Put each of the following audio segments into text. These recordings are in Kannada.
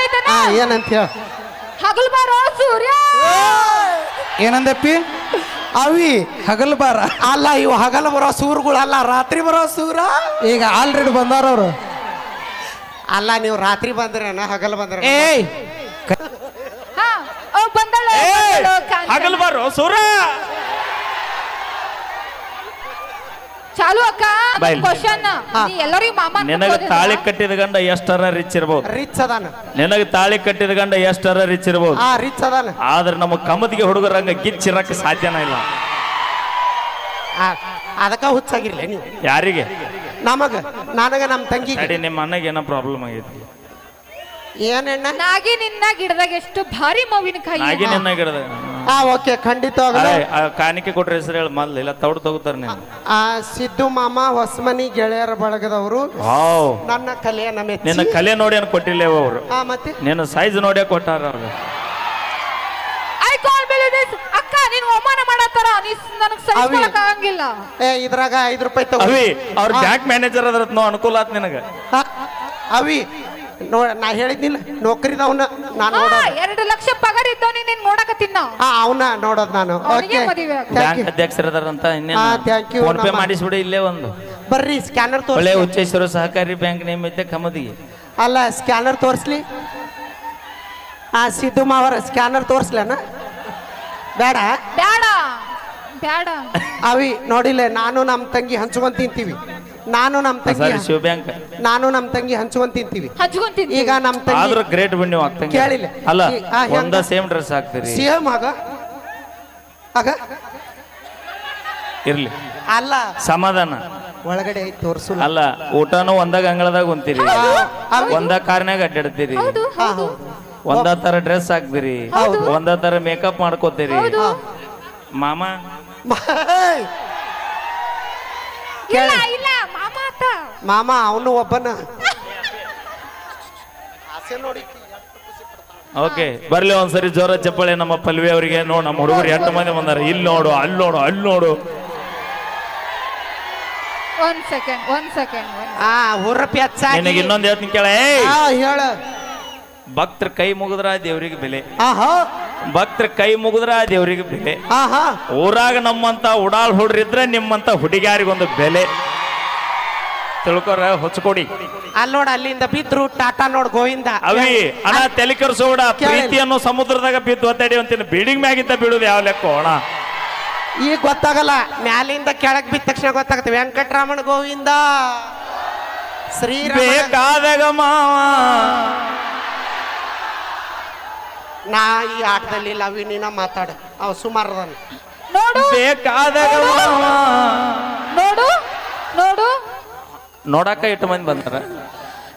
ಐತನ ಏನಂತ ಹೇಳ ಹಗಲ್ ಬಾರೋ ಸೂರ್ಯ ಏನಂದಪ್ಪಿ ಅವಿ ಹಗಲ್ ಬಾರ ಅಲ್ಲ ಇವು ಹಗಲು ಬರೋ ಸೂರುಗಳಲ್ಲ ರಾತ್ರಿ ಬರೋ ಸೂರ ಈಗ ಆಲ್ರೆಡಿ ಬಂದಾರ ಅವ್ರು ಅಲ್ಲ ನೀವು ರಾತ್ರಿ ಬಂದ್ರೇನ ಹಗಲು ಬಂದ್ರ ಏಯ್ ಹಾ ಬಂದಳು ಹಗಲ್ ಬಾರೋ ಸೂರ ಚಾಲು ಅಕ್ಕ ಬಾಯ್. ಕ್ವಶನ್ ನೀ ಎಲ್ಲರಿಗೂ ಮಾಮ ನಿನಗ ತಾಳಿ ಕಟ್ಟಿದ ಗಂಡ ಎಷ್ಟರ ರಿಚ್ ಇರ್ಬೋದು ರಿಚ್ ಅದಾನ ನಿನಗ ತಾಳಿ ಕಟ್ಟಿದ ಗಂಡ ಎಷ್ಟರ ರಿಚ್ ಇರ್ಬೋದು ರಿಚ್ ಅದಾನ ಆದ್ರೆ ನಮ್ಮ ಕಮದಿಗೆ ಹುಡುಗರಂಗ ಗಿಚ್ಚಿರಕ್ಕೆ ಸಾಧ್ಯನ ಇಲ್ಲ ಅದಕ್ಕ ಹುಚ್ಚಾಗಿರ್ಲಿ ನೀವು ಯಾರಿಗೆ ನನಗ ನಮ್ಮ ತಂಗಿ ನಡಿ ನಿಮ್ಮ ಅಣ್ಣಗೆ ಏನೋ ಪ್ರಾಬ್ಲಮ್ ಆಗೈತಿ ಏನೆಣ್ಣ ನಾಗಿ ನಿನ್ನ ಗಿಡದಾಗ ಎಷ್ಟು ಭಾರಿ ಮಾವಿನ ಕಾಯಿ ಹಾಗೆ ನಿನ್ನ ಗಿಡದ ಓಕೆ ಖಂಡಿತವಾಗ್ಲೂ ಕಾಣಿಕೆ ಕೊಟ್ರೆ ಹೆಸರು ಹೇಳಿ ಮೊದ್ಲು ಇಲ್ಲ ತೌಡ್ ತಗೋತಾರ ನೀನು ಸಿದ್ದು ಮಾಮ ಹೊಸಮನಿ ಗೆಳೆಯರ ಬಳಗದವರು ವಾವ್ ನನ್ನ ಕಲೆಯನ್ನ ನಿನ್ನ ಮೆಚ್ಚಿ ಕಲೆ ನೋಡಿ ಅನ್ ಕೊಟ್ಟಿಲ್ಲೇವ ಅವರು ಮತ್ತೆ ನಿನ್ನ ಸೈಜ್ ನೋಡೇ ಕೊಟ್ಟಾರ ಅವ್ರು ಐ ಕಾಲ್ ಬಿಲೀವ್ ಅಕ್ಕ ನೀನು ಅವಮಾನ ಮಾಡತ್ತಾರ ನೀ ನನಗೆ ಸಹಿಸ್ಕೊಳಕ್ ಆಗಂಗಿಲ್ಲ ಇದ್ರಾಗ 5 ರೂಪಾಯಿ ತಗೋ ಅವಿ ಅವ್ರ ಬ್ಯಾಂಕ್ ಮ್ಯಾನೇಜರ್ ಅದ್ರ ನೋ ಅನುಕೂಲ ಆತ್ ನಿನಗ ಆ, ಅವಿ ನಾ ಹೇಳಿದ್ನಿಲ್ಲ ನೌಕರಿದವನ ನಾನು ನೋಡೋದು 2 ಲಕ್ಷ ಪಗಾರ ಇದ್ದವನಿ ನೀನ್ ನೋಡಕತ್ತಿನ ಅವನ ನೋಡೋದು ನಾನು ಅವ್ನಿಗೆ ಓಕೆ ಮದುವೆ ಆಗ. ಬ್ಯಾಂಕ್ ಅಧ್ಯಕ್ಷರದಾರಂತ ಇನ್ನೇನು thank you, ಫೋನ್ ಪೇ ನಮ್ಮ- ಮಾಡಿಸ್ಬಿಡಿ ಇಲ್ಲೇ ಒಂದು ಬರ್ರಿ ಸ್ಕ್ಯಾನರ್ ಒಳ್ಳೆ ತೋರಿಸಿ ಉಚ್ಚೇಶ್ವರ ಸಹಕಾರಿ ಬ್ಯಾಂಕ್ ನೇಮ್ ಐತೆ ಕಮದಿಗೆ ಅಲ್ಲ ಸ್ಕ್ಯಾನರ್ ತೋರಿಸ್ಲಿ ಸಿದ್ದು ಮಾವರ ಸ್ಕ್ಯಾನರ್ ತೋರಿಸ್ಲೇನ ಬೇಡ ಬ್ಯಾಡ ಬ್ಯಾಡ ಅವಿ ನೋಡಿಲ್ಲ ನಾನು ನಮ್ಮ ತಂಗಿ ಹಂಚ್ಕೊಂಡ್ ತಿಂತೀವಿ ನಾನು ನಮ್ಮ ತಂಗಿ ಸಾರಿ ಶಿವ ಬ್ಯಾಂಕ್ ನಾನು ನಮ್ಮ ತಂಗಿ ಹಂಚ್ಕೊಂಡ್ ತಿಂತೀವಿ ಹಚ್ಕೊಂತೀನಿ ಈಗ ನಮ್ಮ ತಂಗಿ ಆದ್ರೂ ಗ್ರೇಟ್ ಬನ್ನಿ ನೀವು ಆಗ್ತಂಗೆ ಕೇಳಿಲ್ಲ. ಅಲ್ಲ ಹೆಂಗ? ಒಂದ ಸೇಮ್ ಡ್ರೆಸ್ ಹಾಕ್ತೀರಿ ಸಿಎಂ ಆಗ ಇರ್ಲಿ ಅಲ್ಲ ಸಮಾಧಾನ ಒಳಗಡೆ ಐತಿ ತೋರ್ಸು ಅಲ್ಲ ಊಟನೂ ಒಂದಾಗ ಅಂಗಳದಾಗ ಉಂತೀರಿ ಒಂದ ಕಾರ್ನ್ಯಾಗ ಅಡ್ಡಾಡ್ತೀರಿ ಹೌದು ಹೌದು ಒಂದ ತರ ಡ್ರೆಸ್ ಹಾಕ್ತೀರಿ ಒಂದ ತರ ಮೇಕಪ್ ಮಾಡ್ಕೋತೀರಿ ಮಾಮ ಇಲ್ಲ ಇಲ್ಲ ಮಾಮ ಆತ ಮಾಮ ಅವನು ಒಬ್ಬನ ಓಕೆ ಬರ್ಲಿ ಒಂದ್ಸರಿ ಜೋರ ಚಪ್ಪಾಳೆ ನಮ್ಮ ಪಲ್ವಿ ಅವರಿಗೆ ನೋಡ್ ನಮ್ಮ ಹುಡುಗರು 8 ಮಂದಿ ಬಂದಾರ ಇಲ್ಲಿ ನೋಡು ಅಲ್ಲಿ ನೋಡು ಅಲ್ಲಿ ನೋಡು ಒಂದ್ ಸೆಕೆಂಡ್ ಹುರ್ಪಿ ನಿನಗೆ ಇನ್ನೊಂದು ಹೇಳ್ತೀನಿ ಕೇಳ ಹೇಳ ಭಕ್ತರ ಕೈ ಮುಗಿದ್ರ ದೇವ್ರಿಗೆ ಬೆಲೆ ಆಹಾ ಭಕ್ತರ ಕೈ ಮುಗಿದ್ರ ದೇವ್ರಿಗೆ ಬೆಲೆ ಆಹಾ ಊರಾಗ ನಮ್ಮಂತ ಉಡಾಳ್ ಹುಡ್ರಿದ್ರೆ ನಿಮ್ಮಂತ ಹುಡುಗಿಯಾರಿಗೊಂದು ಬೆಲೆ ತಿಳ್ಕೊರ ಹೊಚ್ಕೊಡಿ ನೋಡ ಅಲ್ಲಿಂದ ಬಿದ್ರು ಟಾಟಾ ನೋಡ್ ಗೋವಿಂದ ಅವಿ ಅಣ್ಣ ತಲೆ ಕೆರ್ಸೋಡ ಕೇಳಿ. ಪ್ರೀತಿಯನ್ನು ಸಮುದ್ರದಾಗ ಬಿದ್ದು ಒತ್ತಾಡಿ ಅಂತೀನಿ ಬಿಲ್ಡಿಂಗ್ ಮ್ಯಾಗಿದ್ದ ಬೀಳುದು ಯಾವ ಲೆಕ್ಕ ಅಣ್ಣ ಈಗ ಗೊತ್ತಾಗಲ್ಲ ಮ್ಯಾಲಿಂದ ಕೆಳಗ್ ಬಿದ್ದ ತಕ್ಷಣ ಗೊತ್ತಾಗತ್ತೆ ವೆಂಕಟರಮಣ ಗೋವಿಂದ ಶ್ರೀರಾಮ ಬೇಕಾದಾಗ ಮಾವ ನಾ ಈ ಆಟದಲ್ಲಿ ಲವಿನಿನ ಮಾತಾಡ ಅವ ಸುಮಾರದನ್ ನೋಡು ಬೇಕಾದಾಗ ಮಾವ ನೋಡು ನೋಡು ನೋಡಾಕ 8 ಮಂದಿ ಬಂದಾರ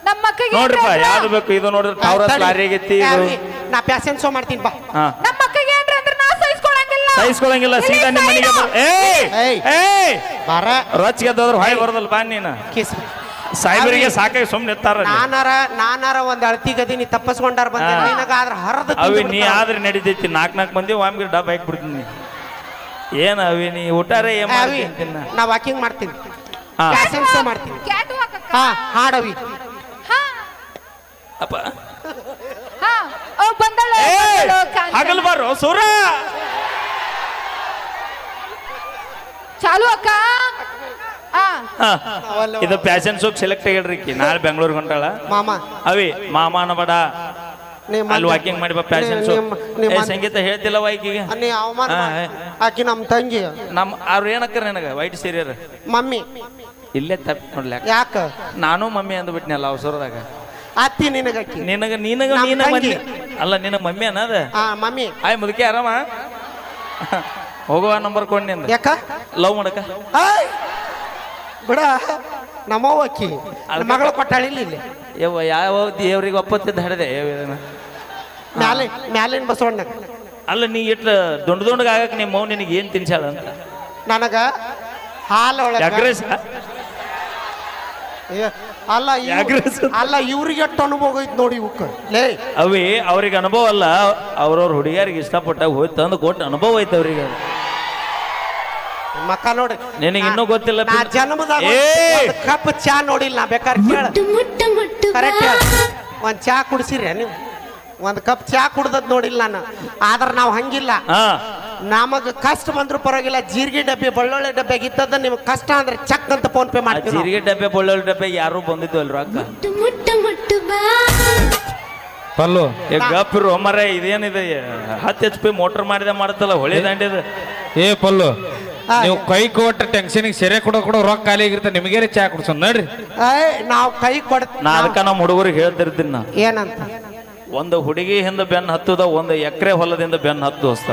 ನಮ್ಮ ಅಕ್ಕಗೆ ನೋಡ್ರಿಪ್ಪ ಯಾವ್ದು ಬೇಕು ಇದು ನೋಡ್ರಿ ಟವರಸ್ ಲಾರಿ ಆಗೈತಿ ಇದು ನಾ ಪ್ಯಾಸೆನ್ ಶೋ ಮಾಡ್ತೀನಿ ಬಾ ಹಾ ನಮ್ಮ ಅಕ್ಕಗೆ ಏನ್ರಿ ಅಂದ್ರೆ ನಾ ಸಹಿಸ್ಕೊಳಂಗಿಲ್ಲ ಸಹಿಸ್ಕೊಳಂಗಿಲ್ಲ ಸೀದಾ ನಿಮ್ಮ ಮನೆಗೆ ಏಯ್. ಏಯ್ ಬರ ರೊಚ್ಗೆ ಹೋದ್ರ ಹೊಯ್ ಬರೋದಲ್ಲ ಬಾ ನೀನ ಕಿಸ್ ಸಾಹೇಬರಿಗೆ ಸಾಕಾಗಿ ಸುಮ್ಮನೆ ಇರ್ತಾರ ನಾನಾರ ಒಂದ್ ಅಳತಿ ಗದಿ ನೀ ತಪ್ಪಸ್ಕೊಂಡಾರ ಬಂದ ನಿನಗ ಆದ್ರ ಹರದ ಅವಿ ನೀ ಆದ್ರೆ ನಡೀತೈತಿ 4 ಮಂದಿ ಒಮ್ಗೆ ಡಬ್ಬ ಹಾಕಿ ಬಿಡ್ತೀನಿ ಏನ್ ಅವಿ ನೀ ಊಟಾರೆ ಏನ್ ಮಾಡ್ತೀನಿ ನಾ ವಾಕಿಂಗ್ ಮಾಡ್ತೀನಿ ಹಾ. ಪ್ಯಾಸೆನ್ ಶೋ ಮಾಡ್ತೀನಿ ಕ್ಯಾಟ್ ವಾಕ್ ಅಕ್ಕ. ಹಾ ಹಾಡವಿ ಹಾ ಅಪ್ಪ ಹಾ ಬಂದಳು ಕಾಂಚನ. ಹಗಲ್ ಬಾರೋ ಸೂರ ಚಾಲು ಅಕ್ಕ ಹಾ ಹಾ. ಇದು ಪ್ಯಾಷನ್ ಶೋಕ್ ಸೆಲೆಕ್ಟ್ ಆಗಿಡ್ರಿ ನಾಳೆ ಬೆಂಗಳೂರಿಗೆ ಹೊಂಟಾಳ ಮಾಮ ಅವಿ ಮಾಮನ ಬಡ ನಿಮ್ಮ ಅಲ್ಲಿ ವಾಕಿಂಗ್ ಮಾಡಿ ಬಾ ಪ್ಯಾಷನ್ ಶೋ ನಿಮ್ಮ ಸಂಗೀತ ಹೇಳ್ತಿಲ್ಲ ವೈಕಿಗೆ ನೀ ಅವಮಾನ ಹಾ, ಮಾಡ್- ಆಕಿ ನಮ್ ತಂಗಿ ನಮ್ಮ ಅವ್ರು ಏನಕ್ಕರ ನನಗ ವೈಟ್ ಸೀರಿಯರ್ ಮಮ್ಮಿ ಇಲ್ಲೇ ತಪ್ಪಿ ನೋಡ್ಲ್ಯಾಕ ಯಾಕ ನಾನು ಮಮ್ಮಿ ಅಂದ್ಬಿಟ್ನಲ್ಲ ಅವಸರದಾಗ ಅತ್ತಿ ನಿನಗಾಕಿ ನಿನಗ ನಮ್ ನೀನ ತಂಗಿ. ಅಲ್ಲ ನಿನ್ನ ಮಮ್ಮಿ ಅನ್ನದ ಮಮ್ಮಿ ಆಯ್ ಮುದುಕಿ ಆರಾಮ ಹೋಗುವ ನಂಬರ್ ಕೊಂಡಿಂದ ಯಾಕ ಲವ್ ಮಾಡಕ ಆಯ್! ಬಿಡ ನಮ್ಮವ್ವ ಅಕ್ಕಿ ಮಗಳು ಕೊಟ್ಟಾಳಿಲ್ಲ ಇಲ್ಲಿ ಯವ್ವ ಯಾವ ದೇವ್ರಿಗೆ ಒಪ್ಪತ್ತಿದ್ದ ಹಡದೆ ಮ್ಯಾಲಿನ ಬಸವಣ್ಣ ಅಲ್ಲ ನೀ ಇಟ್ಟು ದುಂಡಗ ಆಗಕ್ ನಿಮ್ಮ ಮೌ ನಿನಗೆ ಏನ್ ತಿನ್ಸಾಳ ಅಂತ ನನಗ ಹಾಲೊಳಗ ಅಗ್ರೆಸ್ ಅಲ್ಲ ಅಲ್ಲ ಇವ್ರಿಗೆ ಎಷ್ಟು ಅನುಭವ ಐತ್ ನೋಡಿ ಇವಕ್ಕ ಲೇ ಅವಿ ಅವ್ರಿಗೆ ಅನುಭವ ಅಲ್ಲ ಅವ್ರವ್ರ ಹುಡುಗಿಯರಿಗೆ ಇಷ್ಟಪಟ್ಟಾಗ ಹೋಗಿ ತಂದು ಕೊಟ್ಟು ಅನುಭವ ಐತೆ ಅವ್ರಿಗೆ ಮಕ್ಕ ನೋಡಿ ನಿನಗೆ ಇನ್ನೂ ಗೊತ್ತಿಲ್ಲ ನಾ ಜನ್ಮದಾಗ ಕಪ್ ಚಾ ನೋಡಿಲ್ಲ ನಾ ಬೇಕಾದ್ರೆ ಕೇಳ ಕರೆಕ್ಟ್ ಒಂದ್ ಚಾ ಕುಡಿಸಿರಿ ನೀವು ಒಂದ್ ಕಪ್ ಚಾ ಕುಡ್ದದ್ ನೋಡಿಲ್ಲ ನಾನು. ಆದ್ರೆ ನಾವು ಹಂಗಿಲ್ಲ, ಹಾ ನಮಗ್ ಕಷ್ಟ ಬಂದ್ರು ಪರವಾಗಿಲ್ಲ. ಜೀರಿಗೆ ಡಬ್ಬಿ ಬೆಳ್ಳುಳ್ಳಿ ಡಬ್ಬಿ ಇದ್ದದ ನಿಮ್ಗೆ ಕಷ್ಟ ಅಂದ್ರೆ ಚಕ್ ಅಂತ ಫೋನ್ ಪೇ ಆ ಮಾಡ್ತೀವಿ ನಾವು. ಜೀರಿಗೆ ಡಬ್ಬೆ ಬಳ್ಳೊಳ್ಳಿ ಡಬ್ಬೆ ಯಾರು ಬಂದಿದ್ದು ಅಲ್ರ ಅಕ್ಕ. ಪಲ್ಲು ಗಪ್ಪಿರು ಮರ ಇದೇನಿದೆ 10 HP ಮೋಟರ್ ಮಾಡಿದ ಮಾಡ್ತಲ್ಲ ಹೊಳಿ ದಂಡಿದ. ಏ ಪಲ್ಲು ನೀವು ಕೈ ಕೊಟ್ಟ ಟೆನ್ಷನ್ಗೆ ಸೆರೆ ಕೊಡೋ ರೊಕ್ಕ ಖಾಲಿ ಆಗಿರ್ತ ನಿಮಗೇರಿ ಚಾ ಕುಡ್ಸೋಣ ನಡ್ರಿ. ನಾವು ಕೈ ಕೊಡ ನಾ ಅದಕ್ಕ ನಮ್ಮ ಹುಡುಗರಿಗೆ ಹೇಳ್ತಿರ್ತೀನಿ ನಾ, ಏನಂತ ಒಂದು ಹುಡುಗಿ ಹಿಂದ ಬೆನ್ನ ಹತ್ತದ, ಒಂದು ಎಕರೆ ಹೊಲದಿಂದ ಬೆನ್ನ ಹತ್ತು ದೋಸ್ತ.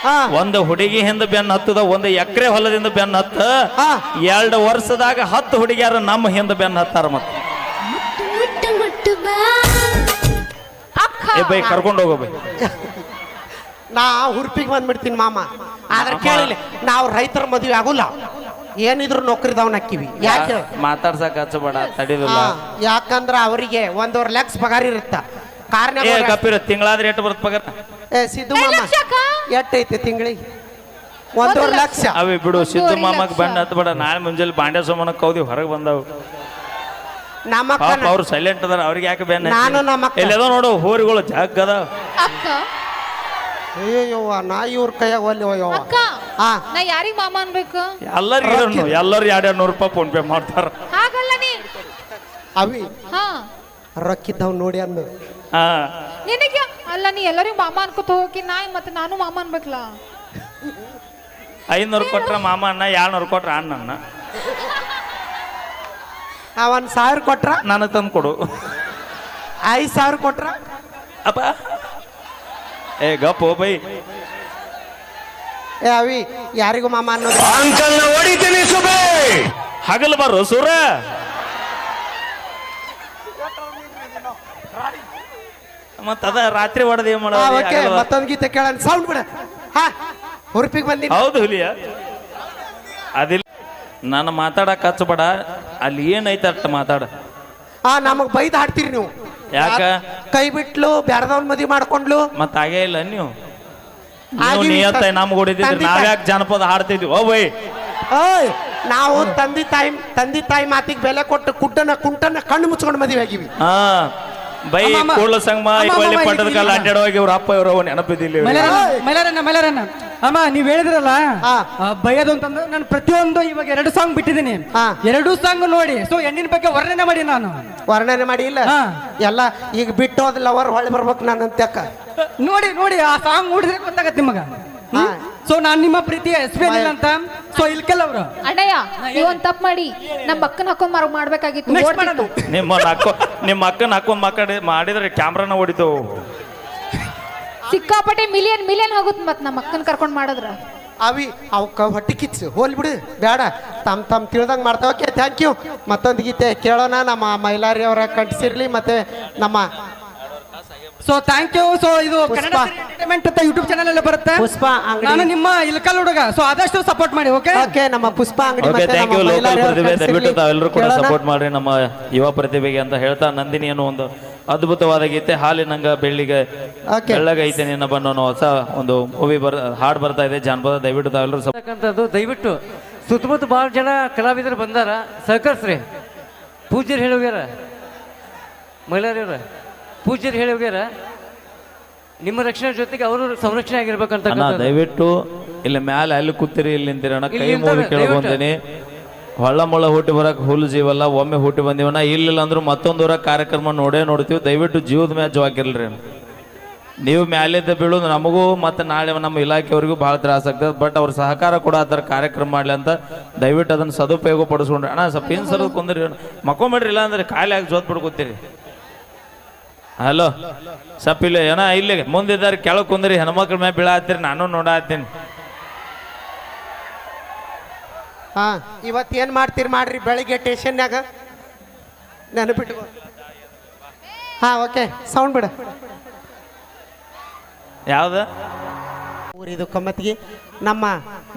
ಹಾ ಒಂದು ಹುಡುಗಿ ಹಿಂದ ಬೆನ್ನ ಹತ್ತದ, ಒಂದು ಎಕರೆ ಹೊಲದಿಂದ ಬೆನ್ನ ಹತ್ತ. ಹಾ. 2 ವರ್ಷದಾಗ 10 ಹುಡುಗಿಯಾರ ನಮ್ಮ ಹಿಂದ ಬೆನ್ನ ಹತ್ತಾರ. ಮತ್ತೆ ಅಕ್ಕ ಏ ಬೈ ಕರ್ಕೊಂಡು ಹೋಗೋ ಬೈ. ನಾ ಹುರ್ಪಿಗೆ ಬಂದ್ಬಿಡ್ತೀನಿ ಮಾಮ. ಆದ್ರೆ ಕೇಳಿಲ್ಲ, ನಾವು ರೈತರ ಮದುವೆ ಆಗುಲ್ಲ, ಏನಿದ್ರು ನೌಕರಿದವನ್ ಹಾಕಿವಿ. ಯಾಕೆ ಮಾತಾಡ್ಸಕ್ ಹಚ್ಚಬೇಡ ತಡಿದಿಲ್ಲ. ಯಾಕಂದ್ರ ಅವರಿಗೆ 1.5 ಲಕ್ಷ ಪಗಾರ ಇರುತ್ತ. ಕಾರಣ ಏ ಕಪ್ಪಿರ ತಿಂಗಳಾದ್ರೆ ಎಷ್ಟು ಬರುತ್ತೆ ಪಗಾರ? ಸಿದ್ದು ಮಾಮ ಲಕ್ಷಕ್ಕ? ಎಟ್ಟೈತೆ ತಿಂಗಳಿಗೆ? 1.5 ಲಕ್ಷ. ಅವೇ ಬಿಡು, ಸಿದ್ದು ಮಾಮಕ್ ಬೆನ್ನ ಹತ್ತಬೇಡ. ನಾಳೆ ಮುಂಜಾನೆ ಬಾಂಡೆ ಸೋಮನಕ್ಕೆ ಹೋದಿ ಹೊರಗೆ ಬಂದವು. ನಮ್ಮ ಪಾಪ ಅಕ್ಕನ ಅವ್ರು ಸೈಲೆಂಟ್ ಅದಾರ, ಅವ್ರಿಗೆ ಯಾಕೆ ಬೆನ್ನ ನಾನು ನಮ್ಮ ಅಕ್ಕ. ಎಲ್ಲೇದೋ ನೋಡು ಹೋರಿಗಳು ಜಾಗ್ ಅದ. ಅಕ್ಕ ಅಯ್ಯೋಯ್ಯವ್ವ, ನಾ ಇವ್ರ ಕೈಯಾಗ ಒಲ್ಲಿ ಹೋಯವ್ವ. ಅಕ್ಕ ಹಾ ನಾ ಯಾರಿಗ್ ಮಾಮ ಅನ್ಬೇಕು? ಎಲ್ಲರೂ 200 ರೂಪಾಯಿ ಫೋನ್ ಪೇ ಮಾಡ್ತಾರ. ಹಾಗಲ್ಲ ನೀ. ಅವಿ ಹಾ ರೊಕ್ಕಿದ್ದವ್ ನೋಡಿ ಅಂದು. ಹಾ ನಿನಗೆ ಅಲ್ಲ, ನೀ ಎಲ್ಲರಿಗೂ ಮಾಮ ಅನ್ಕೋತ ಹೋಗಿ ಮತ್ತೆ ನಾನು ಮಾಮ ಅನ್ಬೇಕಲ್ಲ. 500 ಕೊಟ್ರ ಮಾಮ ಅಣ್ಣ, 200 ಕೊಟ್ರ ಅಣ್ಣ. 1,000 ಕೊಟ್ರ ನನಗೆ ತಂದು ಕೊಡು. 5,000 ಕೊಟ್ರ ಅಪ್ಪ ಏ ಗಪ್ ಬೈ. ಏ ಅವಿ ಯಾರಿಗೂ ಮಾಮ ಅನ್ನೋದು. ಹಗಲು ಬರು ಸೂರ. ಮತ್ತದ ರಾತ್ರಿ ಹೊಡೆದ ಏನ್ ಓಕೆ, ಮಾಡೋದು? ಮತ್ತೊಂದು ಗೀತೆ ಕೇಳೋಣ. ಸೌಂಡ್ ಬಿಡ. ಹಾ ಹುರುಪಿಗೆ ಬಂದಿನಿ. ಹೌದು ಹುಲಿಯ ಅದಿಲ್ಲ. ನಾನು ಮಾತಾಡಕ್ ಹಚ್ಚಬೇಡ, ಅಲ್ಲಿ ಏನೈತೆ ಅಷ್ಟ ಮಾತಾಡ. ಹಾ ನಮಗ್ ಬೈದ್ ಹಾಡ್ತೀರಿ ನೀವು. ಯಾಕ? ಕೈ ಬಿಟ್ಲು ಬ್ಯಾರದವ್ನ ಮದ್ವಿ ಮಾಡ್ಕೊಂಡ್ಲು. ಮತ್ತ ಆಗೇ ಇಲ್ಲ ನೀವು ಆಗಿವಿ. ನಿಯತ್ತ ನಮ್ಗೆ ಹೊಡಿತಿದ್ರಿ, ತಂದೆ ನಾವ್ಯಾಕೆ ಜಾನಪದ ಹಾಡ್ತಿದ್ವಿ? ಓ ಬೈ ಓಯ್ ನಾವು ತಂದೆ ತಾಯಿ ಮಾತಿಗೆ ಬೆಲೆ ಕೊಟ್ಟು ಕುಂಟನ ಕಣ್ಣು ಮುಚ್ಕೊಂಡು ಮದುವೆ ಆಗಿವಿ. ಹಾ ಬೈ ಅಮ್ಮ, ಕೂಡ್ಲ ಸಂಗಮ ಅಮ್ಮ, ಒಳ್ಳೆ ಅಮ್ಮ, ಪಟ್ಟದ ಕಾಲ ಅಡ್ಡಾಡೋಗಿ ಇವ್ರ ಅಪ್ಪ ಇವ್ರ ನೆನಪಿದ್ದಿಲ್ಲ ಇವ್ರಿಗೆ. ಮೈಲಾರನ್ನ ಅಮ್ಮ ನೀವ್ ಹೇಳಿದ್ರಲ್ಲ ಹಾ. ಬೈಯೋದು ಅಂತಂದ್ರೆ ನಾನು ಪ್ರತಿಯೊಂದು ಇವಾಗ 2 ಸಾಂಗ್ ಬಿಟ್ಟಿದ್ದೀನಿ. ಹಾ. 2 ಸಾಂಗ್ ನೋಡಿ ಸೊ ಹೆಣ್ಣಿನ ಬಗ್ಗೆ ವರ್ಣನೆ ಮಾಡಿ ನಾನು ವರ್ಣನೆ ಮಾಡಿ ಇಲ್ಲ ಹಾ. ಎಲ್ಲ ಈಗ ಬಿಟ್ಟು ಹೋದ್ ಲವರ್ ಹೊಳ್ಳಿ ಬರ್ಬೇಕು ನಾನು ಅಂತಕ್ಕ. ನೋಡಿ ಆ ಸಾಂಗ್ ನೋಡಿದ್ರೆ ಗೊತ್ತಾಗತ್ತೆ ನಿಮಗ. ಹಾ. ಸೊ ನಾನ್ ನಿಮ್ಮ ಪ್ರೀತಿಯ ಎಸ್.ಪಿ. ಅನಿಲ್ ಅಂತ. ಸೊ ಇಲ್ಕೆಲ್ಲ ಅವರು ಅಣ್ಣಯ್ಯ ನೀವೊಂದ್ ತಪ್ಪು ಮಾಡಿ ನಮ್ಮ ಅಕ್ಕನ ಹಾಕೊಂಡ್ ಮಾಡ್ಬೇಕಾಗಿತ್ತು. ನೆಕ್ಸ್ಟ್ ಓಡ್ತಿತ್ತು. ಮಾಡೋಣ. ನಿಮ್ಮ ಅಕ್ಕನ ಹಾಕೊಂಡ್ ಮಾಡಿದ್ರೆ ಕ್ಯಾಮ್ರಾನ ಹೊಡಿತು. ಸಿಕ್ಕಾಪಟ್ಟೆ ಮಿಲಿಯನ್ ಹೋಗುತ್ತೆ ಮತ್ ನಮ್ಮ ಅಕ್ಕನ ಕರ್ಕೊಂಡ್ ಮಾಡಿದ್ರ. ಅವಿ ಅವಕ್ಕ ಹೊಟ್ಟಿ ಕಿಚ್ಚು ಹೋಲ್ ಬಿಡು, ಬೇಡ ತಮ್ ತಿಳ್ದಂಗ್ ಮಾಡ್ತಾವ. Okay thank you. ಮತ್ತೊಂದು ಗೀತೆ ಕೇಳೋಣ. ನಮ್ಮ ಮೈಲಾರಿ ಅವರ ಕಂಠಸಿರ್ಲಿ ಮತ್ತೆ ನಮ್ಮ ಸೊ ಥ್ಯಾಂಕ್ ಯು. ಸೊ ಇದು ಕನ್ನಡ ಪುಷ್ಪ. ಎಂಟರ್ಟೈನ್ಮೆಂಟ್ ಅಂತ ಯೂಟ್ಯೂಬ್ ಚಾನಲ್ ಎಲ್ಲ ಬರುತ್ತೆ. ಪುಷ್ಪ ಅಂಗಡಿ. ನಾನು ನಿಮ್ಮ ಇಲ್ಕಲ್ ಹುಡುಗ. ಸೊ ಆದಷ್ಟು ಸಪೋರ್ಟ್ ಮಾಡಿ. ಓಕೆ ಓಕೆ ನಮ್ಮ ಪುಷ್ಪ ಅಂಗಡಿ ಓಕೆ ಮತ್ತೆ ಥ್ಯಾಂಕ್ ಯು. ನಮ್ಮ ಲೋಕಲ್ ಮೈಲಾರಿ ಅವರ ಪ್ರತಿಭೆ ದಯವಿಟ್ಟು ಕಂಠಸಿರ್ಲಿ ತಾವೆಲ್ಲರೂ ಕೂಡ ಕೇಳೋಣ. ಸಪೋರ್ಟ್ ಮಾಡ್ರಿ ನಮ್ಮ ಯುವ ಪ್ರತಿಭೆಗೆ ಅಂತ ಹೇಳ್ತಾ, ನಂದಿನಿ ಅನ್ನೋ ಒಂದು ಅದ್ಭುತವಾದ ಗೀತೆ ಹಾಲಿನಂಗ ಬೆಳ್ಳಿಗೆ Okay. ಬೆಳ್ಳಗೈತೆ ನಿನ್ನ ಬಣ್ಣ ಅನ್ನೋ ಹೊಸ ಒಂದು ಮೂವಿ ಹಾಡು ಬರ್ತಾ ಇದೆ ಜಾನಪದ. ದಯವಿಟ್ಟು ತಾವೆಲ್ಲರೂ ಅಂತಕ್ಕಂಥದ್ದು ದಯವಿಟ್ಟು ಸುತ್ತಮುತ್ತ ಭಾಳ ಜನ ಕಲಾವಿದರು ಬಂದಾರ, ಸಹಕರಿಸ್ರಿ. ಪೂಜ್ಯರು ಹೇಳಿ ಹೋಗ್ಯಾರ, ಮೈಲಾರಿಯವ್ರ ಪೂಜ್ಯರು ಹೇಳಿ ಹೋಗ್ಯಾರ, ನಿಮ್ಮ ರಕ್ಷಣೆ ಜೊತೆಗೆ ಅವರು ಸಂರಕ್ಷಣೆ ಆಗಿರ್ಬೇಕಂತ. ದಯವಿಟ್ಟು ಇಲ್ಲಿ ಮ್ಯಾಲೆ ಅಲ್ಲಿ ಕೂತಿರಿ, ಇಲ್ಲಿ ನಿಂತಿರೋಣ. ಕೈ ಇಲ್ಲಿ ಮೂವಿ ನಿಂತವ್ರೆ, ಕೇಳ್ಕೊಂತೀನಿ. ಹೊಳ್ಳ ಮುಳ್ಳ ಹುಟ್ಟಿ ಬರಕ್ ಹುಲ್ಲು ಜೀವಲ್ಲ, ಒಮ್ಮೆ ಹುಟ್ಟಿ ಬಂದಿವನ. ಇಲ್ಲಿಲ್ಲ ಅಂದ್ರೂ ಮತ್ತೊಂದೂರ ಕಾರ್ಯಕ್ರಮ ನೋಡ್ತೀವಿ. ದಯವಿಟ್ಟು ಜೀವದ ಮ್ಯಾಚ್ ಹಾಕಿಲ್ರಿ. ನೀವು ಮ್ಯಾಲಿದ್ದ ಬೀಳೋದು ನಮಗೂ ಮತ್ತು ನಾಳೆ ನಮ್ಮ ಇಲಾಖೆಯವರಿಗೂ ಭಾಳ ತ್ರಾಸ ಆಗ್ತದೆ. ಬಟ್ ಅವ್ರ ಸಹಕಾರ ಕೂಡ ಆ ಥರ ಕಾರ್ಯಕ್ರಮ ಮಾಡಲಿ ಅಂತ ದಯವಿಟ್ಟು ಅದನ್ನು ಸದುಪಯೋಗ ಪಡಿಸ್ಕೊಂಡ್ರಿ. ಅಣ್ಣ ಸ್ವಲ್ಪ ಏನು ಸರ್ ಕುಂದ್ರಿ, ಮಕ್ಕೊಂಬಿಡ್ರಿ, ಇಲ್ಲ ಅಂದ್ರೆ ಖಾಲಿ ಆಗಿ ಜೋತ್ ಬಿಡ್ಕೊತೀರಿ. ಹಲೋ ಸ್ವಲ್ಪ ಇಲ್ಲ ಏನ ಇಲ್ಲಿ ಮುಂದಿದ್ದಾರೆ, ಕೆಳಗೆ ಕುಂದ್ರಿ. ಹೆಣ್ಮಕ್ಳ ಮೇಲೆ ಬೀಳಾತ್ತೀರಿ, ನಾನು ನೋಡಾತ್ತೀನಿ. ಹಾ ಇವತ್ತು ಏನ್ ಮಾಡ್ರಿ ಬೆಳಿಗ್ಗೆ ಸ್ಟೇಷನ್ಯಾಗ ನೆನಪಿಟ್ಟು. ಹಾ ಓಕೆ ಸೌಂಡ್ ಬಿಡ. ಯಾವ್ದ ಊರಿದು ಕಮ್ಮತ್ತಿಗೆ ನಮ್ಮ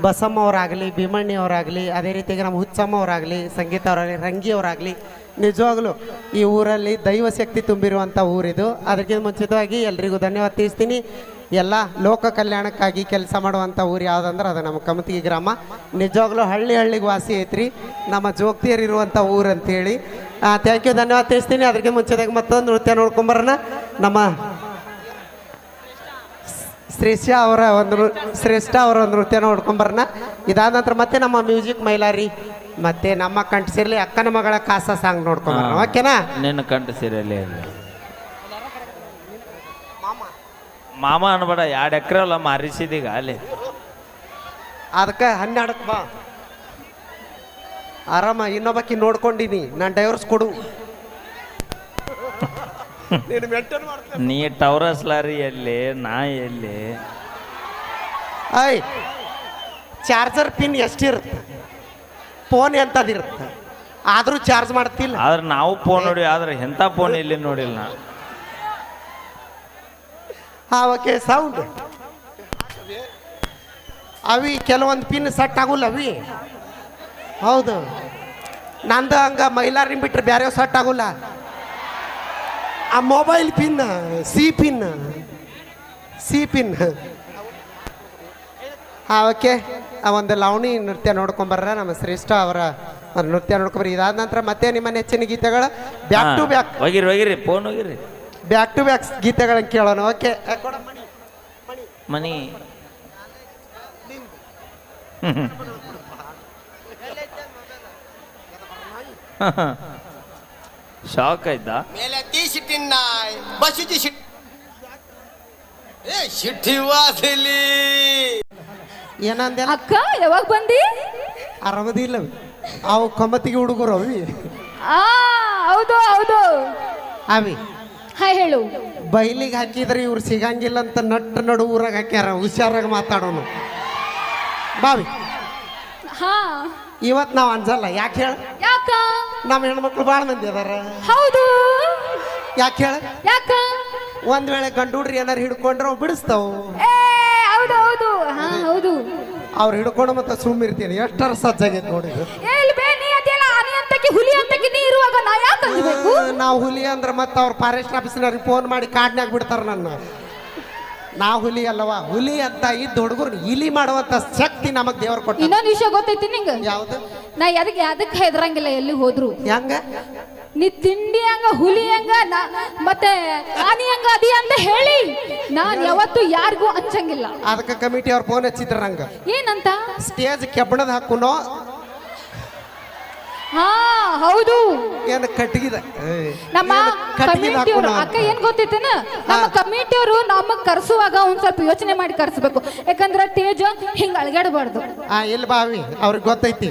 ಬಸಮ್ಮ ಅವರಾಗಲಿ, ಭೀಮಣ್ಣಿ ಅವರಾಗಲಿ, ಅದೇ ರೀತಿಯಾಗಿ ನಮ್ಮ ಹುಚ್ಚಮ್ಮ ಅವರಾಗಲಿ, ಸಂಗೀತ ಅವರಾಗಲಿ, ರಂಗಿ ಅವರಾಗಲಿ, ನಿಜವಾಗ್ಲೂ ಈ ಊರಲ್ಲಿ ದೈವ ಶಕ್ತಿ ತುಂಬಿರುವಂಥ ಊರಿದು. ಅದಕ್ಕಿಂತ ಮುಂಚಿತವಾಗಿ ಎಲ್ರಿಗೂ ಧನ್ಯವಾದ ತಿಳಿಸ್ತೀನಿ. ಎಲ್ಲ ಲೋಕ ಕಲ್ಯಾಣಕ್ಕಾಗಿ ಕೆಲಸ ಮಾಡುವಂಥ ಊರು ಯಾವುದಂದ್ರೆ ಅದು ನಮ್ಮ ಕಮತಿಗಿ ಗ್ರಾಮ. ನಿಜವಾಗ್ಲೂ ಹಳ್ಳಿಗೆ ವಾಸಿ ಐತ್ರಿ, ನಮ್ಮ ಜೋಗ್ತಿಯರಿರುವಂಥ ಊರು ಅಂತೇಳಿ. ಥ್ಯಾಂಕ್ ಯು, ಧನ್ಯವಾದ ತಿಳಿಸ್ತೀನಿ. ಅದಕ್ಕೆ ಮುಂಚೆದಾಗ ಮತ್ತೊಂದು ನೃತ್ಯ ನೋಡ್ಕೊಂಬರೋಣ. ನಮ್ಮ ಶ್ರೇಷ್ಠ ಅವರ ಒಂದು ನೃತ್ಯ ನೋಡ್ಕೊಂಬರೋಣ. ಇದಾದ ನಂತರ ಮತ್ತೆ ನಮ್ಮ ಮ್ಯೂಸಿಕ್ ಮೈಲಾರಿ ಮತ್ತೆ ನಮ್ಮ ಕಂಠ ಸೇರಲಿ ಅಕ್ಕನ ಮಗಳ ಕಾಸ ಸಾಂಗ್ ನೋಡ್ಕೊಂಬರೋಣ. ಓಕೆನಾ? ನಿನ್ನ ಕಂಠ ಸೀರೆಯಲ್ಲಿ ಮಾಮ ಅನ್ಬೇಡ, 2 ಎಕರೆ ಅಲ್ಲ ಮಾರಿಸಿದೀಗ ಅಲ್ಲಿ. ಅದಕ್ಕೆ 12ಕ್ಕೆ ಬಾ ಆರಾಮ. ಇನ್ನೊಬ್ಬಕಿ ನೋಡ್ಕೊಂಡಿನಿ, ನಾನು ಡೈವರ್ಸ್ ಕೊಡು. ನೀ ಟವರಸ್ ಲಾರಿ ಎಲ್ಲಿ, ನಾ ಎಲ್ಲಿ? ಐ ಚಾರ್ಜರ್ ಪಿನ್ ಎಷ್ಟಿರುತ್ತೆ, ಫೋನ್ ಎಂಥದಿರುತ್ತೆ, ಆದರೂ ಚಾರ್ಜ್ ಮಾಡ್ತಿಲ್ಲ. ಆದ್ರೆ ನಾವು ಫೋನ್ ನೋಡಿ, ಆದ್ರೆ ಎಂಥ ಫೋನ್ ಇಲ್ಲಿ ನೋಡಿಲ್ಲ ನಾ. ಓಕೆ, ಸೌಂಡ್ ಅವಿ ಕೆಲವೊಂದು ಪಿನ್ ಸೆಟ್ ಆಗುಲ್ಲ ಅವಿ. ಹೌದು, ನಂದು ಹಂಗ ಮೈಲಾರಿನ ಬಿಟ್ರೆ ಬೇರೆ ಸೆಟ್ ಆಗುಲ್ಲ. ಆ mobile pin C pin. Okay, ಆ ಒಂದು ಲಾವಣಿ ನೃತ್ಯ ನೋಡ್ಕೊಂಬರ್ರ. ನಮ್ಮ ಶ್ರೇಷ್ಠ ಅವರ ನೃತ್ಯ ನೋಡ್ಕೊಂಬರ್ರಿ. ಇದಾದ ನಂತರ ಮತ್ತೆ ನಿಮ್ಮ ನೆಚ್ಚಿನ ಗೀತೆಗಳ ಬ್ಯಾಕ್ ಟು ಬ್ಯಾಕ್ ಹೋಗಿರಿ ಫೋನ್ ಹೋಗಿರಿ, ಬ್ಯಾಕ್ ಟು ಬ್ಯಾಕ್ ಗೀತೆಗಳನ್ನ ಕೇಳೋಣ. ಓಕೆ, ಮನಿ ಶಾಕ್ ಆಯ್ತಾ? ಮೇಲೆ ತೀಸಿಟ್ಟಿನ ಬಸಿಟಿ ಶಿಟ್ ಶಿಟ್ಟಿ ವಾಸಲಿ ಏನಂದೆ? ಅಕ್ಕ ಯಾವಾಗ ಬಂದಿ? ಆರಾಮದಿಲ್ಲ ಅವು ಕಮ್ಮತ್ತಿಗೆ ಹುಡುಗರು ಅವಿ. ಹೌದು ಹೌದು. ಅವಿ ಹಾಯ್ ಹೇಳು. ಬೈಲಿಗೆ ಹಾಕಿದ್ರೆ ಇವ್ರು ಸಿಗಂಗಿಲ್ಲ ಅಂತ ನಡು ಊರಾಗ ಹಾಕ್ಯಾರ. ಹುಷಾರಾಗಿ ಮಾತಾಡೋನು ಬಾವಿ. ಹಾ, ಇವತ್ತು ನಾವು ಅನ್ಸಲ್ಲ. ಯಾಕೆ ಹೇಳ? ಯಾಕ? ನಮ್ಮ ಹೆಣ್ಮಕ್ಳು ಭಾಳ ಮಂದಿ ಅದಾರ. ಹೌದು. ಯಾಕೆ ಹೇಳ? ಯಾಕ? ಒಂದ್ ವೇಳೆ ಗಂಡು ಹುಡ್ರಿ ಏನಾರು ಹಿಡ್ಕೊಂಡ್ರೆ ಅವು ಬಿಡಿಸ್ತಾವು. ಹೌದು ಹೌದು. ಹಾ ಹೌದು. ಅವ್ರು ಹಿಡ್ಕೊಂಡು ಮತ್ತೆ ಸುಮ್ಮಿರ್ತೀನಿ. ಎಷ್ಟರ ಸಜ್ಜಾಗೈತೆ ನೋಡಿ. ನೀ ಅದೆಲ್ಲ ಆನೆ ಅಂತಕ್ಕೆ ಹುಲಿ ಅಂತಕ್ಕೆ ನೀ ಇರುವಾಗ ನಾ ಯಾಕೆ ಅಂಜಬೇಕು? ನಾವು ಹುಲಿ ಅಂದ್ರೆ ಮತ್ತೆ ಅವ್ರು ಫಾರೆಸ್ಟ್ ಆಫೀಸ್ನವ್ರಿಗೆ ಫೋನ್ ಮಾಡಿ ಕಾಡ್ನ್ಯಾಗ ಬಿಡ್ತಾರ ನನ್ನ. ನಾ ಹುಲಿ ಅಲ್ಲವಾ, ಹುಲಿ ಅಂತ ಇದ್ದ ಹುಡುಗರು ಇಲಿ ಮಾಡುವಂತ ಶಕ್ತಿ ನಮಗ್ ದೇವ್ರು ಕೊಟ್ಟ. ಇನ್ನೊಂದು ವಿಷಯ ಗೊತ್ತೈತಿ ನಿಂಗ? ಯಾವ್ದು? ನಾ ಅದಕ್ಕೆ ಹೆದರಂಗಿಲ್ಲ ಎಲ್ಲಿ ಹೋದ್ರು. ಹೆಂಗ? ನೀ ತಿಂಡಿ ಹಂಗ ಹುಲಿ ಹಂಗ ಮತ್ತೆ ಆನಿ ಹಂಗ ಅದಿ ಅಂತ ಹೇಳಿ ನಾನ್ ಯಾವತ್ತು ಯಾರಿಗೂ ಅಂಚಂಗಿಲ್ಲ. ಅದಕ್ಕೆ ಕಮಿಟಿ ಅವ್ರು ಫೋನ್ ಹಚ್ಚಿದ್ರ ನಂಗ. ಏನಂತ? ಸ್ಟೇಜ್ ಕೆಬ್ಬಣದ ಹಾಕುನೋ. ಹಾ ಹೌದು. ಏನು ಕಟ್ಟಿಗಿದ ನಮ್ಮ ಕಮಿಟಿಯವರು ಅಕ್ಕ ಏನ್ ಗೊತ್ತೈತೇನ, ನಮ್ಮ ಕಮಿಟಿಯವರು ನಮಗ್ ಕರ್ಸುವಾಗ ಒಂದ್ ಸ್ವಲ್ಪ ಯೋಚನೆ ಮಾಡಿ ಕರ್ಸ್ಬೇಕು. ಯಾಕಂದ್ರ ಟೇಜ್ ಹಿಂಗ ಅಳಗಾಡಬಾರ್ದು. ಇಲ್ಲಿ ಬಾವಿ ಅವ್ರಿಗೆ ಗೊತ್ತೈತಿ.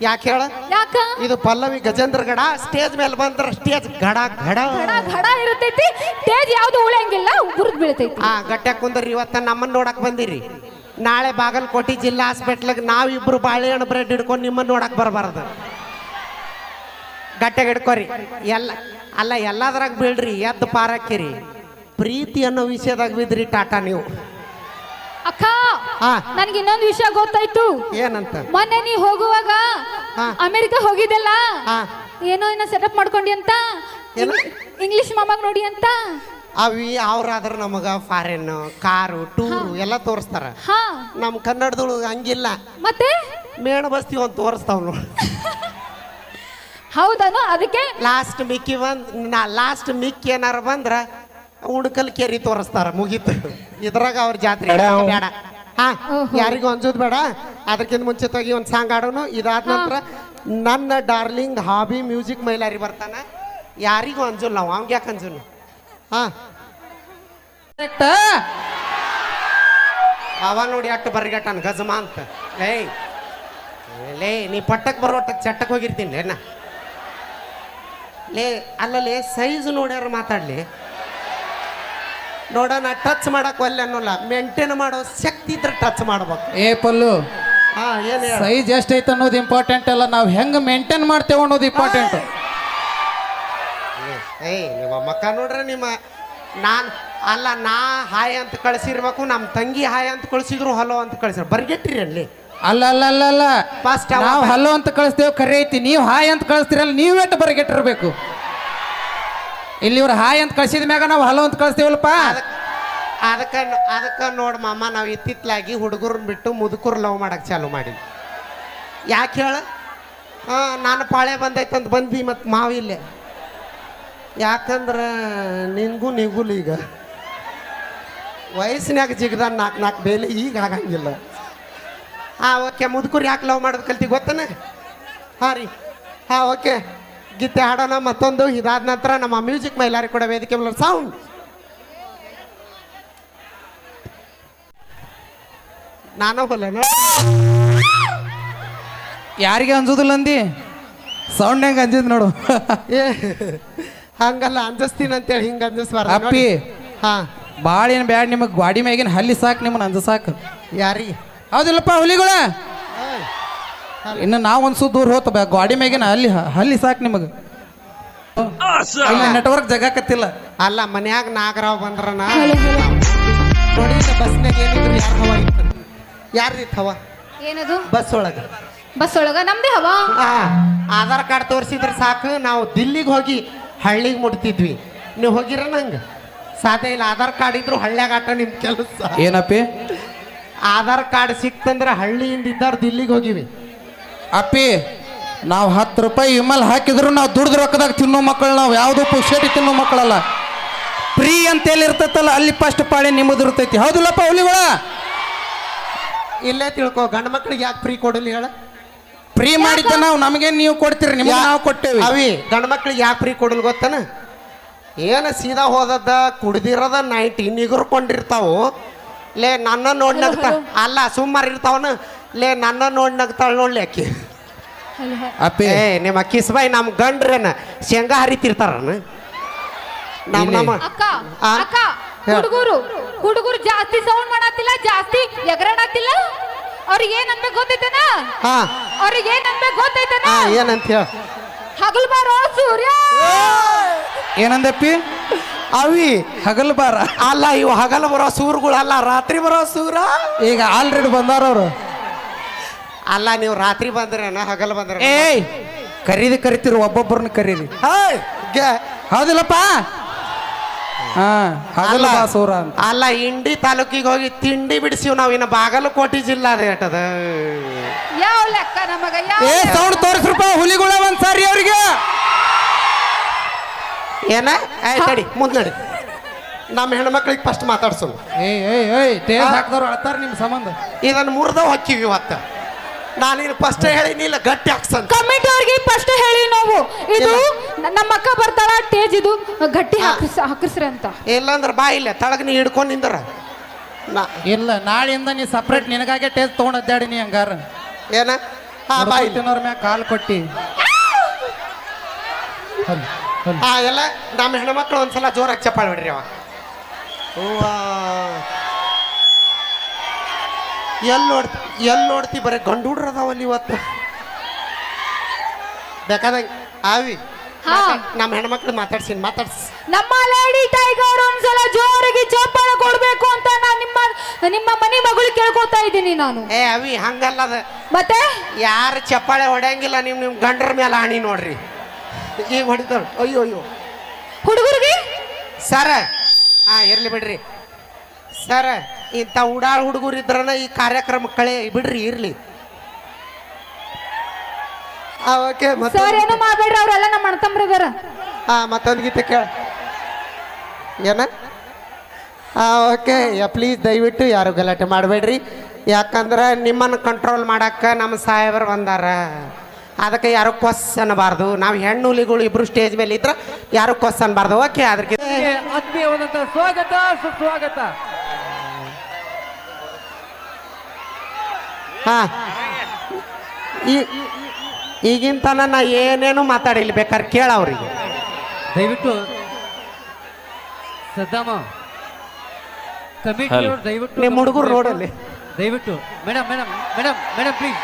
ಯಾಕೆ ಹೇಳ? ಯಾಕ? ಇದು ಪಲ್ಲವಿ ಗಜೇಂದ್ರ ಗಡ. ಸ್ಟೇಜ್ ಮೇಲೆ ಬಂದ್ರ ಸ್ಟೇಜ್ ಗಡ ಗಡ ಗಡ ಇರುತ್ತೈತಿ. ಟೇಜ್ ಯಾವ್ದು ಉಳಿಯಂಗಿಲ್ಲ, ಬುರ್ದ್ ಬೀಳ್ತೈತಿ. ಗಟ್ಟ್ಯಾಗ ಕುಂದ್ರಿ. ಇವತ್ತ ನಮ್ಮನ್ನ ನೋಡಕ್ ಬಂದಿರಿ. ನಾಳೆ ಬಾಗಲಕೋಟೆ ಜಿಲ್ಲಾ ಹಾಸ್ಪಿಟ್ಲಿಗೆ ನಾವಿಬ್ರು ಬಾಳೆಹಣ್ಣು ಬ್ರೆಡ್ ಹಿಡ್ಕೊಂಡು ನಿಮ್ಮನ್ನ ನೋಡಕ್ ಬರಬಾರ್ದು. ಗಟ್ಟ್ಯಾಗ ಹಿಡ್ಕೋರಿ. ಎಲ್ಲದ್ರಾಗ ಬೀಳ್ರಿ, ಎದ್ದು ಪಾರಾಕಿರಿ. ಪ್ರೀತಿ ಅನ್ನೋ ವಿಷಯದಾಗ ಬಿದ್ರಿ ಟಾಟಾ ನೀವು. ಅಕ್ಕ ನನ್ಗೆ ಇನ್ನೊಂದು ವಿಷಯ ಗೊತ್ತಾಯ್ತು. ಏನಂತ? ಮೊನ್ನೆ ನೀ ಹೋಗುವಾಗ ಅಮೆರಿಕ ಹೋಗಿದ್ದಲ್ಲ, ಏನೋ ಸೆಟಪ್ ಮಾಡ್ಕೊಂಡಿ ಅಂತ, ಇಂಗ್ಲಿಷ್ ಮಾಮಾಗ್ ನೋಡಿ ಅಂತ. ಅವಿ ಅವ್ರಾದ್ರ ನಮಗ ಫಾರಿನ್ ಕಾರು ಟೂರು ಎಲ್ಲ ತೋರಿಸ್ತಾರ. ನಮ್ ಕನ್ನಡದಳು ಹಂಗಿಲ್ಲ. ಮತ್ತೆ ಮೇಣ ಬಸ್ತಿ ಒಂದು ತೋರಿಸ್ತಾವ್ ನೋಡಿ. ಹೌದನು? ಅದಕ್ಕೆ ಲಾಸ್ಟ್ ಮಿಕ್ಕಿ ಏನಾರ ಬಂದ್ರ ಉಣಕಲ್ ಕೇರಿ ತೋರಿಸ್ತಾರ. ಮುಗೀತು. ಇದ್ರಾಗ ಅವ್ರ ಜಾತ್ರೆ ಬೇಡ. ಯಾರಿಗೂ ಅನ್ಸೋದು ಬೇಡ. ಅದಕ್ಕಿಂತ ಮುಂಚಿತವಾಗಿ ಒಂದು ಸಾಂಗ್ ಆಡೋನು. ಇದಾದ ನಂತರ ನನ್ನ ಡಾರ್ಲಿಂಗ್ ಹಾಬಿ ಮ್ಯೂಸಿಕ್ ಮೈಲಾರಿ ಬರ್ತಾನ. ಯಾರಿಗೂ ಅಂಜುಲ್ ನಾವು. ಅವ್ಗೆ ಯಾಕೆ ಅಂಜುನು? ಅವ ನೋಡಿ ಅಟ್ಟು ಬರ್ಗಟ್ಟನ್ ಗಜಮ ಅಂತ. ಲೇ ನೀ ಪಟ್ಟಕ್ಕೆ ಬರೋಟ ಚಟ್ಟಕ್ಕೆ ಹೋಗಿರ್ತೀನಿ ಏನ? ಲೇ ಅಲ್ಲಲ್ಲಿ ಸೈಜ್ ನೋಡ್ಯಾರ ಮಾತಾಡ್ಲಿ. ನೋಡೋಣ, ಟಚ್ ಮಾಡಕ್ ಒಲ್ಲೆ ಅನ್ನೋಲ್ಲ. ಮೇಂಟೈನ್ ಮಾಡೋ ಶಕ್ತಿ ಇದ್ರೆ ಟಚ್ ಮಾಡ್ಬೇಕು. ಪಲ್ಲು, ಏನ್ ಸೈಜ್ ಎಷ್ಟೈತೆ ಅನ್ನೋದು ಇಂಪಾರ್ಟೆಂಟ್ ಅಲ್ಲ, ನಾವು ಹೆಂಗ್ ಮೇಂಟೈನ್ ಮಾಡ್ತೇವೆ ಅನ್ನೋದು ಇಂಪಾರ್ಟೆಂಟ್. ನಿಮ್ಮ ಮಕ್ಕ ನೋಡ್ರೆ ನಾ ಹಾಯ್ ಅಂತ ಕಳ್ಸಿರ್ಬೇಕು. ನಮ್ಮ ತಂಗಿ ಹಾಯ್ ಅಂತ ಕಳ್ಸಿದ್ರು ಹಲೋ ಅಂತ ಕಳ್ಸಿರ್ ಬರ್ಗೆಟ್ರಿ ಅಲ್ಲಿ. ಅಲ್ಲ ಫಸ್ಟ್ ನಾವು ಹಲೋ ಅಂತ ಕಳಿಸ್ತೇವೆ, ಕರೆ ಐತಿ. ನೀವು ಹಾಯ್ ಅಂತ ಕಳಿಸ್ತೀರಲ್ಲ, ನೀವೇಟ್ ಬರಗೆಟ್ಟಿರ್ಬೇಕು. ಇಲ್ಲಿ ಇವ್ರು ಹಾಯ್ ಅಂತ ಕಳ್ಸಿದ ಮ್ಯಾಗ ನಾವು ಹಲೋ ಅಂತ ಕಳಿಸ್ತೇವಲ್ಪ. ಅದಕ್ಕೆ ನೋಡ್ ಮಾಮ ನಾವು ಇತ್ತಿತ್ಲಾಗಿ ಹುಡುಗರನ್ನ ಬಿಟ್ಟು ಮುದುಕರು ಲವ್ ಮಾಡಕ್ ಚಾಲು ಮಾಡಿ. ಯಾಕೆ ಹೇಳ? ನಾನು ಪಾಳೆ ಬಂದೈತಂತ ಬಂದ್ವಿ ಮತ್ತು ಮಾವಿಲ್ಲೇ. ಯಾಕಂದ್ರೆ ನಿನ್ಗೂ ನಿಗುಲ್ ಈಗ ವಯಸ್ಸಿನಾಗ ಜಿಗದ 4 ಬೇಲೆ ಈಗ ಆಗಂಗಿಲ್ಲ. ಓಕೆ, ಮುದುಕರು ಯಾಕೆ ಲವ್ ಮಾಡೋದು ಕಲ್ತಿ ಗೊತ್ತನ? ಹಾಂ ರೀ, ಹಾಂ ಓಕೆ, ಗೀತೆ ಹಾಡೋಣ ಮತ್ತೊಂದು. ಇದಾದ ನಂತರ ನಮ್ಮ ಮ್ಯೂಸಿಕ್ ಮೈಲಾರಿ ಕೂಡ ವೇದಿಕೆ ಮೇಲೆ ಸೌಂಡ್. ನಾನು ಹೊಲನ ಯಾರಿಗೆ ಅಂಜೋದಿಲ್ಲ ಅಂದಿ? ಸೌಂಡ್ ಹೆಂಗೆ ಅಂಜಿದ್ ನೋಡು. ಏ ಹಂಗಲ್ಲ, ಅಂಜಿಸ್ತೀನಿ ಅಂತೇಳಿ ಹಿಂಗೆ ಅಂಜಿಸ್ಬಾರ್ದು. ಅಪ್ಪಿ ಹಾಂ, ಭಾಳ ಏನು ಬ್ಯಾಡ್ ನಿಮಗೆ ಗಾಡಿ ಮ್ಯಾಗಿನ ಹಲ್ಲಿ ಸಾಕು, ನಿಮ್ಮನ್ನ ಅಂಜ ಸಾಕು. ಯಾರಿ? ಹೌದಿಲ್ಲಪ್ಪ ಹುಲಿಗಳ? ಇನ್ನು ನಾವು ಒಂದು ದೂರ ಹೋತ ಗಾಡಿ ಮ್ಯಾಗಿನ ಹಲ್ಲಿ ಸಾಕು ನಿಮಗೆ. ನೆಟ್ವರ್ಕ್ ಜಗಾಕತ್ತಿಲ್ಲ. ಅಲ್ಲ, ಮನ್ಯಾಗ ನಾಗರಾವ್ ಬಂದ್ರನ ನೋಡಿ, ಬಸ್ನಾಗ ಏನಿದ್ರು ಯಾರು ಹವಾ ಇತ್ತು? ಯಾರ್ದಿತ್ತು ಹವಾ? ಏನದು? ಬಸ್ ಒಳಗೆ. ಬಸ್ ಒಳಗ ನಮ್ದೇ ಹವಾ. ಆಧಾರ್ ಕಾರ್ಡ್ ತೋರಿಸಿದ್ರೆ ಸಾಕು, ನಾವು ದಿಲ್ಲಿಗೆ ಹೋಗಿ ಹಳ್ಳಿಗೆ ಮುಟ್ತಿದ್ವಿ. ನೀವು ಹೋಗಿರ? ನಂಗೆ ಸಾಧ್ಯ ಇಲ್ಲ. ಆಧಾರ್ ಕಾರ್ಡ್ ಇದ್ರು ಹಳ್ಳ್ಯಾಗ ಆಟ ನಿಮ್ಮ ಕೆಲಸ. ಏನಪ್ಪಿ? ಆಧಾರ್ ಕಾರ್ಡ್ ಸಿಕ್ತಂದ್ರೆ ಹಳ್ಳಿಯಿಂದ ಇದ್ದಾರು ದಿಲ್ಲಿಗೆ ಹೋಗಿವಿ. ಅಪ್ಪಿ, ನಾವು 10 ರೂಪಾಯಿ ವಿಮಲ್ ಹಾಕಿದ್ರು ನಾವು ದುಡ್ದು ರೊಕ್ಕದಾಗ ತಿನ್ನೋ ಮಕ್ಕಳು. ನಾವು ಯಾವುದೋ ಪುಕ್ಷೇಟಿ ತಿನ್ನೋ ಮಕ್ಕಳಲ್ಲ. ಫ್ರೀ ಅಂತೇಳಿ ಇರ್ತೈತಲ್ಲ, ಅಲ್ಲಿ ಫಸ್ಟ್ ಪಾಳಿ ನಿಮ್ಮದು ಇರ್ತೈತಿ. ಹೌದಿಲ್ಲಪ್ಪ ಹುಲಿಗಳ? ಇಲ್ಲೇ ತಿಳ್ಕೊ, ಗಂಡು ಮಕ್ಳಿಗೆ ಯಾಕೆ ಫ್ರೀ ಕೊಡಲಿ ಹೇಳ? ಫ್ರೀ ಮಾಡಿದ್ದ ನಾವು, ನಮಗೆ ನೀವು ಕೊಡ್ತೀರಿ, ನಿಮಗೆ ನಾವು ಕೊಟ್ಟೇವಿ. ಅವಿ ಗಂಡು ಮಕ್ಳಿಗೆ ಯಾಕೆ ಫ್ರೀ ಕೊಡಲ್ ಗೊತ್ತನ? ಏನು ಸೀದಾ ಹೋದದ ಕುಡ್ದಿರೋದ ನೈಟ್ ನಿಗುರ್ಕೊಂಡಿರ್ತಾವು. ಲೇ ನನ್ನ ನೋಡಿ ನಗ್ತಾ ಅಲ್ಲ, ಸುಮಾರು ಇರ್ತಾವನ. ಲೇ ನನ್ನ ನೋಡಿ ನಗ್ತಾಳ ನೋಡ್ಲಿ ಆಕಿ. ಅಪ್ಪಿ, ಏ ನಿಮ್ಮ ಕಿಸ್ಬಾಯಿ ನಮ್ಮ ಗಂಡ್ರೇನ ಶೇಂಗಾ ಹರಿತಿರ್ತಾರ. ನಮ್ಮ ಅಕ್ಕ ಆ? ಅಕ್ಕ, ಹುಡುಗರು ಜಾಸ್ತಿ ಸೌಂಡ್ ಮಾಡತ್ತಿಲ್ಲ, ಜಾಸ್ತಿ ಎಗರಾಡತ್ತಿಲ್ಲ. ಅವ್ರಿಗೆ ಏನ್ ಅನ್ಬೇಕು ಗೊತ್ತೈತನ? ಹಾ, ಅವ್ರಿಗೆ ಏನ್ ಅನ್ಬೇಕು ಗೊತ್ತೈತನ? ಏನಂತ ಹೇಳ? ಹಗಲ್ ಬಾರೋ ಸೂರ್ಯ. ಏನಂದಪ್ಪಿ? ಅವಿ ಹಗಲು ಬಾರ ಅಲ್ಲ, ಇವು ಹಗಲು ಬರೋ ಸೂರುಗಳಲ್ಲ, ರಾತ್ರಿ ಬರೋ ಸೂರ. ಈಗ ಆಲ್ರೆಡಿ ಬಂದಾರ ಅವರು. ಅಲ್ಲ, ನೀವು ರಾತ್ರಿ ಬಂದ್ರೇನ ಹಗಲು ಬಂದ್ರೆ? ಏಯ್, ಕರೀರಿ, ಒಬ್ಬೊಬ್ಬರನ್ನ ಕರೀರಿ. ಹೌದಿಲ್ಲಪ್ಪ? ಹಾ, ಹಗಲ ಬಾಸೂರ ಅಂತ. ಅಲ್ಲ, ಇಂಡಿ ತಾಲೂಕಿಗೆ ಹೋಗಿ ತಿಂಡಿ ಬಿಡಿಸಿವ್ ನಾವು. ಇನ್ನು ಬಾಗಲಕೋಟೆ ಜಿಲ್ಲಾ ಅದೇಟದ. ಯಾವ ಲೆಕ್ಕ ನಮಗ? ಏ ಸೌಂಡ್ ತೋರಿಸ್ರಪ್ಪ ಹುಲಿಗಳ ಒಂದ್ಸಾರಿ ಅವ್ರಿಗೆ. ಏನ ತಡಿ, ಮುಂದೆ ನಡಿ. ನಮ್ಮ ಹೆಣ್ಮಕ್ಳಿಗೆ ಫಸ್ಟ್ ಮಾತಾಡ್ಸೋಣ. ಏಯ್ ಟೇಸ್ ಹಾಕ್ದವ್ರು ಅಳ್ತಾರ ನಿಮ್ಮ ಸಂಬಂಧ. ಇದನ್ನು ಮುರಿದವ್ ಹಾಕಿವಿ ಇವತ್ತು. ನಾನೇನು ಫಸ್ಟ್ ಹೇಳಿನಿಲ್ಲ, ಗಟ್ಟಿ ಹಾಕ್ಸಂತ. ಕಮಿಟಿ ಅವ್ರಿಗೆ ಫಸ್ಟ್ ಹೇಳಿ ನಾವು, ಇದು ನಮ್ಮ ಅಕ್ಕ ಬರ್ತಾಳ ಟೇಜ್ ಇದು ಗಟ್ಟಿ ಹಾಕಿಸ್ರಿ ಅಂತ. ಇಲ್ಲಾಂದ್ರೆ ಬಾ ಇಲ್ಲ ತಳಗ ನೀ ಹಿಡ್ಕೊಂಡು ನಿಂದ್ರ. ಇಲ್ಲ, ನಾಳೆಯಿಂದ ನೀ ಸಪ್ರೇಟ್ ನಿನಗಾಗೆ ಟೇಸ್ಟ್ ತೊಗೊಂಡು ಅದ್ದಾಡಿ ನೀ ಹಂಗಾರ. ಏನ? ಹಾ, ಬಾ ಇಲ್ಲ. ತಿನ್ನೋರ್ ಮ್ಯಾಗ ಕಾಲ್ ಕೊಟ್ಟಿ. ಎಲ್ಲ ನಮ್ಮ ಹೆಣ್ಮಕ್ಳು ಒಂದ್ಸಲ ಜೋರಾಗಿ ಚಪ್ಪಾಳೆ ಬಿಡ್ರಿ. ಅವ ಎಲ್ಲಿ ನೋಡ್ತಿ ಬರೀ ಗಂಡು ಹುಡ್ರು ಅದಾವಲ್ಲಿ ಇವತ್ತು. ಬೇಕಾದಂಗೆ ಆವಿ ನಮ್ಮ ಹೆಣ್ಮಕ್ಳು ಮಾತಾಡ್ಸಿ. ನಮ್ಮ ಲೇಡಿ ಟೈಗರ್ ಒಂದ್ಸಲ ಜೋರಿಗೆ ಚಪ್ಪಾಳೆ ಕೊಡ್ಬೇಕು ಅಂತ ನಾನು ನಿಮ್ಮ ಮನೆ ಮಗಳು ಕೇಳ್ಕೊತಾ ಇದ್ದೀನಿ ನಾನು. ಏ ಅವಿ ಹಂಗಲ್ಲ ಅದ. ಮತ್ತೆ ಯಾರು ಚಪ್ಪಾಳೆ ಹೊಡೆಯಂಗಿಲ್ಲ, ನಿಮ್ಮ ಗಂಡ್ರ ಮೇಲೆ ಆಣಿ ನೋಡ್ರಿ. ಈಗ ಹೊಡಿತಾರ. ಅಯ್ಯೋ ಹುಡುಗರಿಗೆ ಸರ. ಇರ್ಲಿ ಬಿಡ್ರಿ ಸರ. ಇಂಥ ಉಡಾಳ್ ಹುಡುಗರು ಇದ್ರನ ಈ ಕಾರ್ಯಕ್ರಮ ಬಿಡ್ರಿ, ಇರ್ಲಿ. ಓಕೆ, ಸರ್ ಏನು ಮಾಡ್ಬೇಡ್ರಿ, ಅವರೆಲ್ಲ ನಮ್ಮ ಅಣ್ಣತಮ್ಮರಿದಾರ. ಮತ್ತೊಂದು ಗೀತೆ ಕೇಳ. ಏನ? ಓಕೆ, ಪ್ಲೀಸ್ ದಯವಿಟ್ಟು ಯಾರು ಗಲಾಟೆ ಮಾಡಬೇಡ್ರಿ. ಯಾಕಂದ್ರೆ ನಿಮ್ಮನ್ನು ಕಂಟ್ರೋಲ್ ಮಾಡಕ್ಕೆ ನಮ್ಮ ಸಾಹೇಬರು ಬಂದಾರ. ಅದಕ್ಕೆ ಯಾರು ಕೊಸ್ ಅನ್ನಬಾರ್ದು. ನಾವು ಹೆಣ್ಣು ಹುಲಿಗಳು ಇಬ್ರು ಸ್ಟೇಜ್ ಮೇಲೆ ಇದ್ರೆ ಯಾರು ಕೊಸ್ ಅನ್ಬಾರ್ದು. ಓಕೆ, ಅದಕ್ಕೆ ಆತ್ಮೀಯವಾದಂತ ಸ್ವಾಗತ, ಸುಸ್ವಾಗತ. ಈಗಿನ ತನ ನಾ ಏನೇನು ಮಾತಾಡಿಲ್ಲ, ಬೇಕಾದ್ರೆ ಕೇಳ ಅವ್ರಿಗೆ. ದಯವಿಟ್ಟು ಸದ್ದಾಮ ಕಮಿಟಿ ಅವರು ದಯವಿಟ್ಟು ನಿಮ್ಮ ಹುಡುಗರು ನೋಡಲ್ಲಿ. ದಯವಿಟ್ಟು ಮೇಡಮ್ ಪ್ಲೀಸ್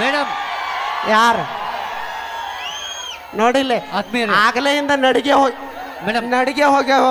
ಮೇಡಮ್. ಯಾರ ನೋಡಿಲ್ಲ? ಆತ್ಮೀಯರೇ, ಆಗಲೆಯಿಂದ ನಡಿಗೆ ಹೋಗಿ ಮೇಡಮ್ ಹೋಗ್ಯಾವ.